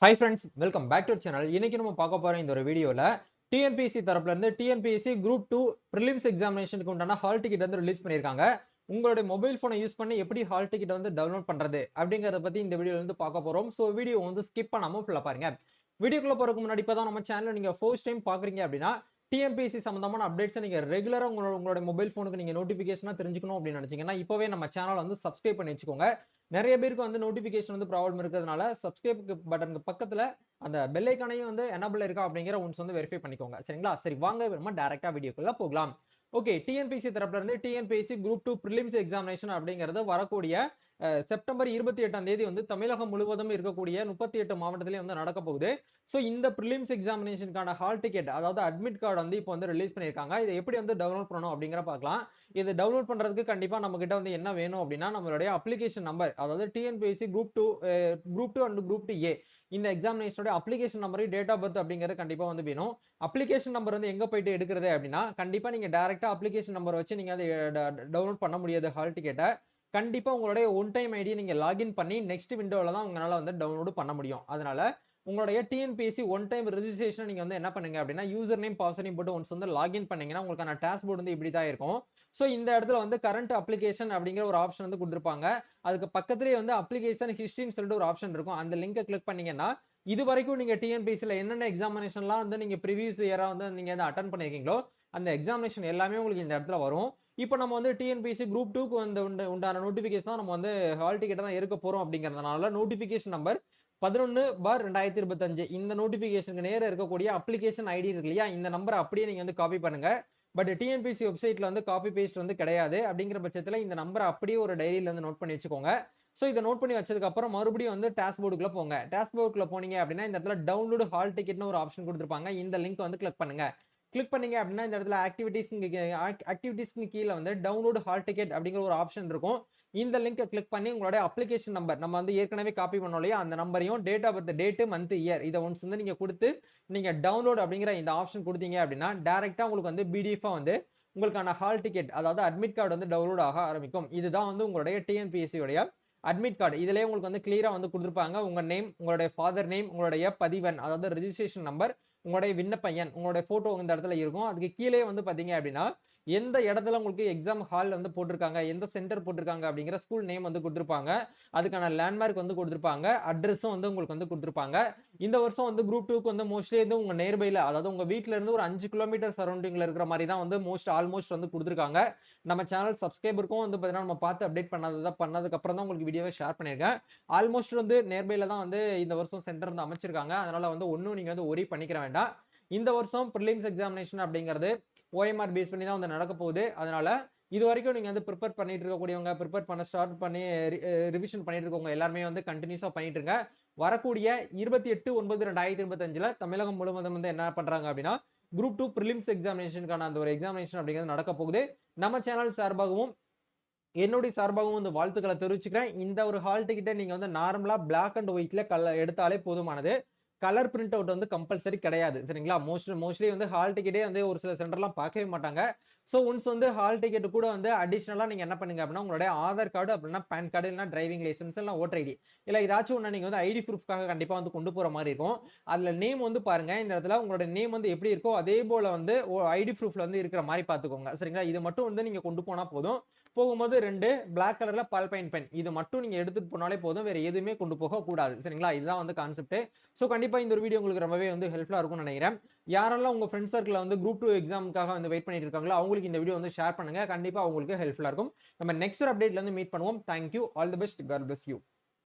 Hi friends, welcome back to our channel. இன்னைக்கு நம்ம பார்க்க போற இந்த ஒரு வீடியோல TNPSC தரப்புல இருந்து TNPSC Group 2 prelims examinationக்கு உண்டான ஹால் டிக்கெட் வந்து ரிலீஸ் பண்ணிருக்காங்க. உங்களுடைய மொபைல் போனை யூஸ் பண்ணி எப்படி ஹால் டிக்கெட் வந்து டவுன்லோட் பண்றது அப்படிங்கறத பத்தி இந்த வீடியோல இருந்து பார்க்க போறோம். சோ வீடியோ வந்து ஸ்கிப் பண்ணாம ஃபுல்லா பாருங்க. வீடியோக்குள்ள போறதுக்கு முன்னாடி இப்பதான் நம்ம சேனலை நீங்க ஃபர்ஸ்ட் டைம் பாக்குறீங்க அப்படின்னா TNPSC சம்பந்தமான அப்டேட்ஸ் நீங்க ரெகுலரா உங்களோட மொபைல் போனுக்கு நீங்க நோட்டிபிகேஷனா தெரிஞ்சுக்கணும் அப்படின்னு நினைச்சீங்கன்னா இப்பவே நம்ம சேனல் வந்து சப்ஸ்கிரைப் பண்ணி வச்சுக்கோங்க. நிறைய பேருக்கு வந்து நோட்டிபிகேஷன் வந்து ப்ராப்ளம் இருக்கிறதுனால சப்ஸ்கிரைப் பட்டனுக்கு பக்கத்துல அந்த பெல் ஐக்கானையும் வந்து எனபிள் இருக்கா அப்படிங்கிற ஒன்ஸ் வந்து வெரிஃபை பண்ணிக்கோங்க. சரிங்களா? சரி, வாங்க நம்ம டைரக்டா வீடியோக்குள்ள போகலாம். ஓகே, டிஎன்பிஎஸ்சி தரப்புல இருந்து டிஎன்பிஎஸ்சி குரூப் 2 பிரிலிம்ஸ் எக்ஸாமினேஷன் அப்படிங்கிறது வரக்கூடிய செப்டம்பர் 28ஆம் தேதி வந்து தமிழகம் முழுவதும் இருக்கக்கூடிய 38 மாவட்டத்திலேயே வந்து நடக்க போகுது. ஸோ இந்த பிரிலிம்ஸ் எக்ஸாமினேஷனுக்கான ஹால் டிக்கெட் அதாவது அட்மிட் கார்டு வந்து இப்போ வந்து ரிலீஸ் பண்ணியிருக்காங்க. இதை எப்படி வந்து டவுன்லோட் பண்ணணும் அப்படிங்கிற பார்க்கலாம். இதை டவுன்லோட் பண்றதுக்கு கண்டிப்பா நம்ம கிட்ட வந்து என்ன வேணும் அப்படின்னா நம்மளுடைய அப்ளிகேஷன் நம்பர், அதாவது டிஎன்பிஎஸ்சி குரூப் 2 அண்ட் குரூப் 2 ஏ இந்த எக்ஸாமினேஷனோட அப்ளிகேஷன் நம்பரையும் டேட் ஆஃப் பர்த் அப்படிங்கிறது கண்டிப்பா வந்து வேணும். அப்ளிகேஷன் நம்பர் வந்து எங்க போயிட்டு எடுக்கிறது அப்படின்னா கண்டிப்பா நீங்க டைரக்டா அப்ளிகேஷன் நம்பர் வச்சு நீங்க அதை டவுன்லோட் பண்ண முடியாது. ஹால் டிக்கெட்டை கண்டிப்பா உங்களுடைய ஒன் டைம் ஐடி நீங்க லாகின் பண்ணி நெக்ஸ்ட் விண்டோல தான் உங்களால வந்து டவுன்லோட் பண்ண முடியும். அதனால உங்களுடைய டிஎன்பிஎஸ்சி ஒன் டைம் ரெஜிஸ்ட்ரேஷன் நீங்க வந்து என்ன பண்ணுங்க அப்படின்னா யூசர் நேம் பாஸ்வேர்ட் நேம் போட்டு ஒன்ஸ் வந்து லாகின் பண்ணீங்கன்னா உங்களுக்கான டாஸ்க்போர்ட் வந்து இப்படி தான் இருக்கும். ஸோ இந்த இடத்துல வந்து கரண்ட் அப்ளிகேஷன் அப்படிங்கிற ஒரு ஆப்ஷன் வந்து கொடுத்துருப்பாங்க. அதுக்கு பக்கத்துலேயே வந்து அப்ளிகேஷன் ஹிஸ்டரின்னு சொல்லிட்டு ஒரு ஆப்ஷன் இருக்கும். அந்த லிங்கை கிளிக் பண்ணீங்கன்னா இது வரைக்கும் நீங்க டிஎன்பிஎஸ்சில என்னென்ன எக்ஸாமினேஷன்லாம் வந்து நீங்க ப்ரீவியஸ் இயரா வந்து நீங்க வந்து அட்டன் பண்ணிருக்கீங்களோ அந்த எக்ஸாமினேஷன் எல்லாமே உங்களுக்கு இந்த இடத்துல வரும். இப்போ நம்ம வந்து டிஎன்பிஎஸ்சி குரூப் 2க்கு வந்து உண்டான நோட்டிபிகேஷன் தான் நம்ம வந்து ஹால் டிக்கெட் தான் இருக்க போறோம். அப்படிங்கறதுனால நோட்டிபிகேஷன் நம்பர் 11/2025 இந்த நோட்டிபிகேஷனுக்கு நேர இருக்கக்கூடிய அப்ளிகேஷன் ஐடி இருக்கு இல்லையா, இந்த நம்பரை அப்படியே நீங்க வந்து காப்பி பண்ணுங்க. பட் டிஎன்பிஎஸ்சி வெப்சைட்ல வந்து காப்பி பேஸ்ட் வந்து கிடையாது. அப்படிங்கிற பட்சத்துல இந்த நம்பரை அப்படியே ஒரு டைரியில வந்து நோட் பண்ணி வச்சுக்கோங்க. சோ இதை நோட் பண்ணி வச்சதுக்கு அப்புறம் மறுபடியும் வந்து டாஸ்க்போர்டுக்குள்ள போங்க. டாஸ்க்போர்டுக்குள்ள போனீங்க அப்படின்னா இந்த இடத்துல டவுன்லோட் ஹால் டிக்கெட்னு ஒரு ஆப்ஷன் கொடுத்துருப்பாங்க. இந்த லிங்க் வந்து கிளிக் பண்ணுங்க. கிளிக் பண்ணீங்க அப்படின்னா இந்த இடத்துல ஆக்டிவிட்டிஸ்க்கு கீழே வந்து டவுன்லோட் ஹால் டிக்கெட் அப்படிங்கிற ஒரு ஆப்ஷன் இருக்கும். இந்த லிங்கை கிளிக் பண்ணி உங்களுடைய அப்ளிகேஷன் நம்பர் நம்ம வந்து ஏற்கனவே காப்பி பண்ணோம் இல்லையா, அந்த நம்பரையும் date of birth date month year இதை ஒன்ஸ் வந்து நீங்க கொடுத்து நீங்க டவுன்லோட் அப்படிங்கிற இந்த ஆப்ஷன் கொடுத்தீங்க அப்படின்னா டைரக்டா உங்களுக்கு வந்து பிடிஎஃப் வந்து உங்களுக்கான ஹால் டிக்கெட் அதாவது அட்மிட் கார்டு வந்து டவுன்லோட் ஆக ஆரம்பிக்கும். இதுதான் வந்து உங்களுடைய டிஎன்பிஎஸ்சி உடைய அட்மிட் கார்டு. இதுலயே உங்களுக்கு வந்து கிளியரா வந்து கொடுத்துருப்பாங்க. உங்க நேம், உங்களுடைய ஃபாதர் நேம், உங்களுடைய பதிவன் அதாவது ரெஜிஸ்ட்ரேஷன் நம்பர், உங்களுடைய விண்ணப்ப எண், உங்களுடைய போட்டோ இந்த இடத்துல இருக்கும். அதுக்கு கீழே வந்து பாத்தீங்க அப்படின்னா எந்த இடத்துல உங்களுக்கு எக்ஸாம் ஹால் வந்து போட்டிருக்காங்க, எந்த சென்டர் போட்டிருக்காங்க அப்படிங்கிற ஸ்கூல் நேம் வந்து கொடுத்துருப்பாங்க. அதுக்கான லேண்ட்மார்க் வந்து கொடுத்துருப்பாங்க. அட்ரஸும் வந்து உங்களுக்கு வந்து கொடுத்துருப்பாங்க. இந்த வருஷம் வந்து குரூப் 2க்கு வந்து மோஸ்ட்லி வந்து உங்க நேர்பைல அதாவது உங்க வீட்ல இருந்து ஒரு 5 கிலோமீட்டர் சரௌண்டிங்ல இருக்கிற மாதிரி தான் வந்து ஆல்மோஸ்ட் வந்து கொடுத்துருக்காங்க. நம்ம சேனல் சப்ஸ்கிரைபருக்கும் வந்து பாத்தீங்கன்னா நம்ம பார்த்து அப்டேட் பண்ணதுக்கு அப்புறம் தான் உங்களுக்கு வீடியோவை ஷேர் பண்ணிருக்கேன். ஆல்மோஸ்ட் வந்து நேர்பைல தான் வந்து இந்த வருஷம் சென்டர் வந்து அமைச்சிருக்காங்க. அதனால வந்து ஒன்னும் நீங்க வந்து ஒரி பண்ணிக்கிற வேண்டாம். இந்த வருஷம் பிரிலிம்ஸ் எக்ஸாமினேஷன் அப்படிங்கிறது OMR பேஸ் பண்ணி தான் வந்து நடக்க போகுது. அதனால இது வரைக்கும் நீங்க வந்து ப்ரிப்பேர் பண்ணிட்டு இருக்கக்கூடியவங்க, ப்ரிப்பேர் பண்ண ஸ்டார்ட் பண்ணி ரிவிஷன் பண்ணிட்டு இருக்கவங்க எல்லாருமே வந்து கண்டினியூஸா பண்ணிட்டு இருங்க. வரக்கூடிய 28/9/2025 தமிழகம் முழுவதும் வந்து என்ன பண்றாங்க அப்படின்னா குரூப் 2 பிரிலிம்ஸ் எக்ஸாமினேஷனுக்கான அந்த ஒரு எக்ஸாமினேஷன் அப்படிங்கிறது நடக்க போகுது. நம்ம சேனல் சார்பாகவும் என்னுடைய சார்பாகவும் வந்து வாழ்த்துக்களை தெரிவிச்சுக்கிறேன். இந்த ஒரு ஹால் டிக்கெட்டை நீங்க வந்து நார்மலா பிளாக் அண்ட் ஒயிட்ல எடுத்தாலே போதுமானது. கலர் பிரிண்ட் அவுட் வந்து கம்பல்சரி கிடையாது. சரிங்களா? மோஸ்ட்லி வந்து ஹால் டிக்கெட்டே வந்து ஒரு சில சென்டர்லாம் பார்க்கவே மாட்டாங்க. ஸோ ஒன்ஸ் வந்து ஹால் டிக்கெட் கூட வந்து அடிஷனலா நீங்க என்ன பண்ணுங்க அப்படின்னா உங்களுடைய ஆதார் கார்டு அப்படின்னா பேன் கார்டு இல்லைன்னா டிரைவிங் லைசன்ஸ் இல்லை ஓட்டர் ஐடி இல்லை ஏதாச்சும் ஒன்று நீங்க வந்து ஐடி ப்ரூஃப்காக கண்டிப்பா வந்து கொண்டு போற மாதிரி இருக்கும். அதுல நேம் வந்து பாருங்க, இந்த இடத்துல உங்களோட நேம் வந்து எப்படி இருக்கோ அதே போல வந்து ஐடி ப்ரூஃப்ல வந்து இருக்கிற மாதிரி பாத்துக்கோங்க. சரிங்களா? இது மட்டும் வந்து நீங்க கொண்டு போனா போதும். போகும்போது 2 பிளாக் கலர்ல பால்பைன் பென் இது மட்டும் நீங்க எடுத்துட்டு போனாலே போதும். வேற எதுவுமே கொண்டு போக கூடாது. சரிங்களா? இதுதான் வந்து கான்செப்ட். சோ கண்டிப்பா இந்த ஒரு வீடியோ உங்களுக்கு ரொம்பவே வந்து ஹெல்ப்ஃபுல்லா இருக்கும்னு நினைக்கிறேன். யாரெல்லாம் உங்க ஃப்ரெண்ட்ஸ் சர்க்கிள்ல வந்து குரூப் 2 எக்ஸாமுக்காக வந்து வெயிட் பண்ணிட்டு இருக்காங்களோ அவங்களுக்கு இந்த வீடியோ வந்து ஷேர் பண்ணுங்க. கண்டிப்பா உங்களுக்கு ஹெல்ப்ஃபுல்லா இருக்கும். நம்ம நெக்ஸ்ட் ஒரு அப்டேட்ல இருந்து மீட் பண்ணுவோம். Thank you. All the best. God bless you.